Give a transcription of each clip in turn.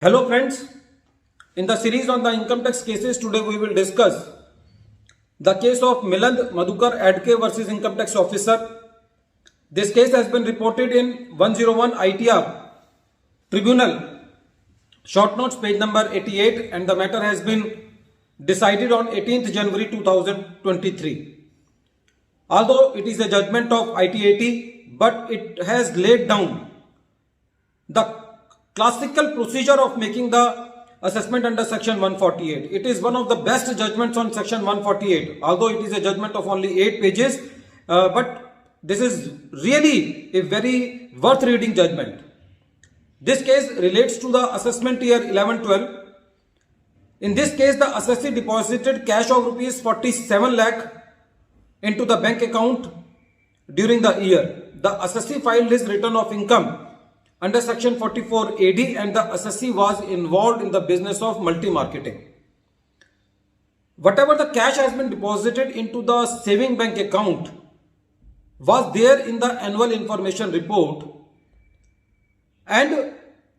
Hello friends, in the series on the income tax cases today we will discuss the case of Miland Madhukar Adke versus income tax officer. This case has been reported in 101 ITR Tribunal, short notes page number 88, and the matter has been decided on 18th January 2023. Although it is a judgment of ITAT, but it has laid down the classical procedure of making the assessment under section 148. It is one of the best judgments on section 148, although it is a judgment of only 8 pages, but this is really a very worth reading judgment. This case relates to the assessment year 11-12. In this case, the assessee deposited cash of rupees 47 lakh into the bank account during the year. The assessee filed his return of income under section 44 AD, and the assessee was involved in the business of multi-marketing. Whatever the cash has been deposited into the saving bank account was there in the annual information report, and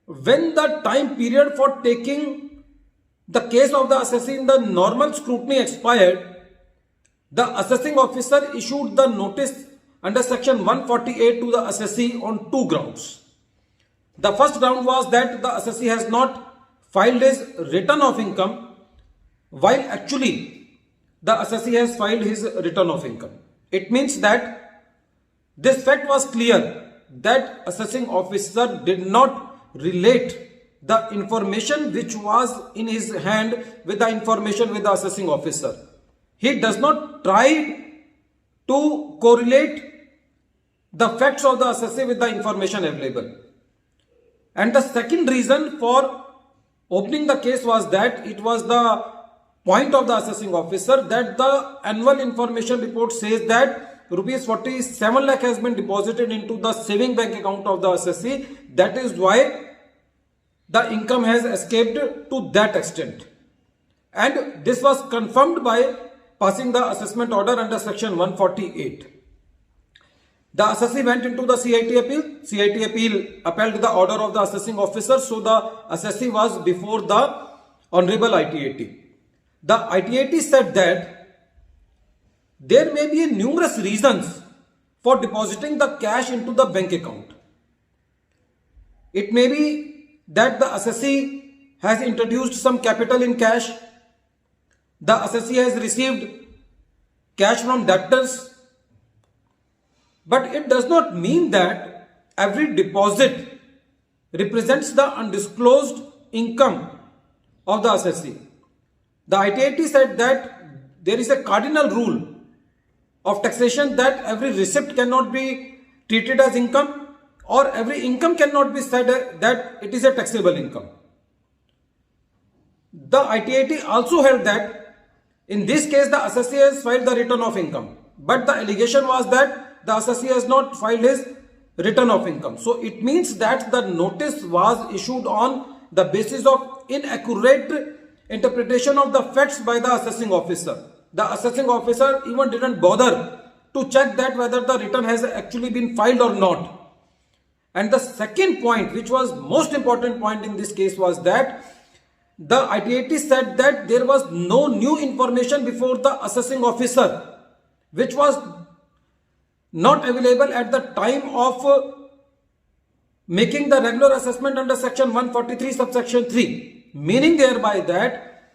when the time period for taking the case of the assessee in the normal scrutiny expired, the assessing officer issued the notice under section 148 to the assessee on 2 grounds. The first ground was that the assessee has not filed his return of income, while actually the assessee has filed his return of income. It means that this fact was clear that assessing officer did not relate the information which was in his hand with the information with the assessing officer. He does not try to correlate the facts of the assessee with the information available. And the second reason for opening the case was that it was the point of the assessing officer that the annual information report says that rupees 47 lakh has been deposited into the saving bank account of the assessee. That is why the income has escaped to that extent. And this was confirmed by passing the assessment order under section 148. The assessee went into the CIT appeal. CIT appeal upheld the order of the assessing officer, so the assessee was before the Honorable ITAT. The ITAT said that there may be numerous reasons for depositing the cash into the bank account. It may be that the assessee has introduced some capital in cash. The assessee has received cash from debtors. But it does not mean that every deposit represents the undisclosed income of the assessee. The ITAT said that there is a cardinal rule of taxation that every receipt cannot be treated as income, or every income cannot be said that it is a taxable income. The ITAT also held that in this case the assessee has filed the return of income, but the allegation was that the assessee has not filed his return of income. So it means that the notice was issued on the basis of inaccurate interpretation of the facts by the assessing officer. The assessing officer even didn't bother to check that whether the return has actually been filed or not. And the second point, which was most important point in this case, was that the ITAT said that there was no new information before the assessing officer, which was not available at the time of making the regular assessment under section 143 subsection 3, meaning thereby that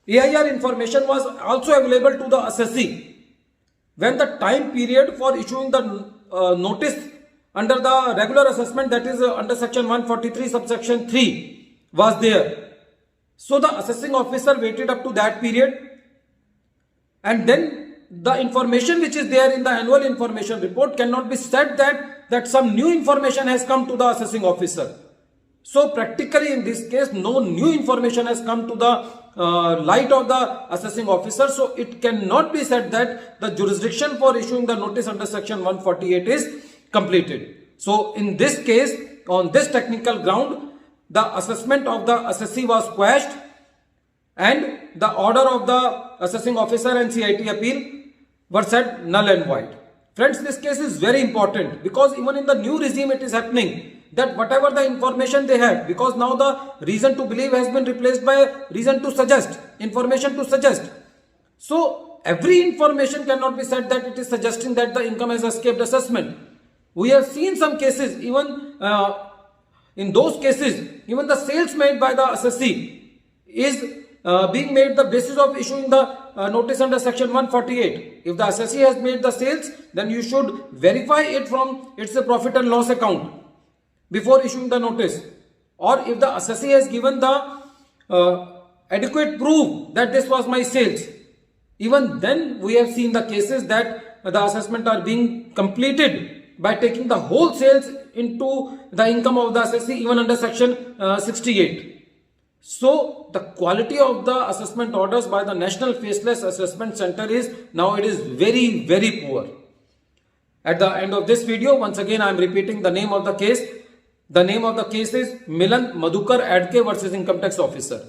AIR information was also available to the assessee when the time period for issuing the notice under the regular assessment, that is under section 143 subsection 3, was there. So the assessing officer waited up to that period, and then the information which is there in the annual information report cannot be said that some new information has come to the assessing officer. So practically in this case, no new information has come to the light of the assessing officer. So it cannot be said that the jurisdiction for issuing the notice under section 148 is completed. So in this case, on this technical ground, the assessment of the assessee was quashed, and the order of the assessing officer and CIT appeal were said null and void. Friends, this case is very important because even in the new regime it is happening that whatever the information they had, because now the reason to believe has been replaced by reason to suggest, information to suggest. So every information cannot be said that it is suggesting that the income has escaped assessment. We have seen some cases, even in those cases, even the sales made by the assessee is being made the basis of issuing the notice under section 148. If the assessee has made the sales, then you should verify it from its profit and loss account before issuing the notice. Or if the assessee has given the adequate proof that this was my sales, even then we have seen the cases that the assessment are being completed by taking the whole sales into the income of the assessee, even under section 68. So the quality of the assessment orders by the National Faceless Assessment Center is now it is very, very poor. At the end of this video, once again I am repeating the name of the case. The name of the case is Milan Madhukar Adke versus Income Tax Officer.